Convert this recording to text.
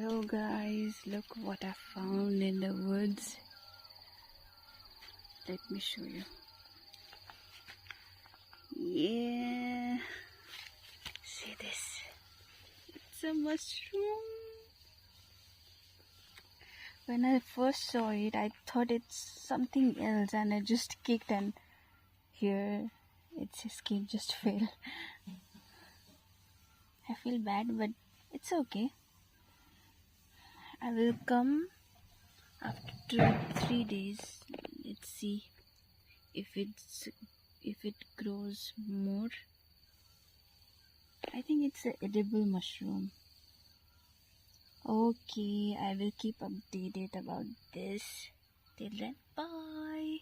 Hello guys, look what I found in the woods. Let me show you. Yeah, see this? It's a mushroom. When I first saw it, I thought it's something else and I just kicked, and here its escape just failed. I feel bad, but it's okay. I will come after 3 days. Let's see if it grows more. I think it's an edible mushroom. Okay, I will keep updated about this. Till then, bye.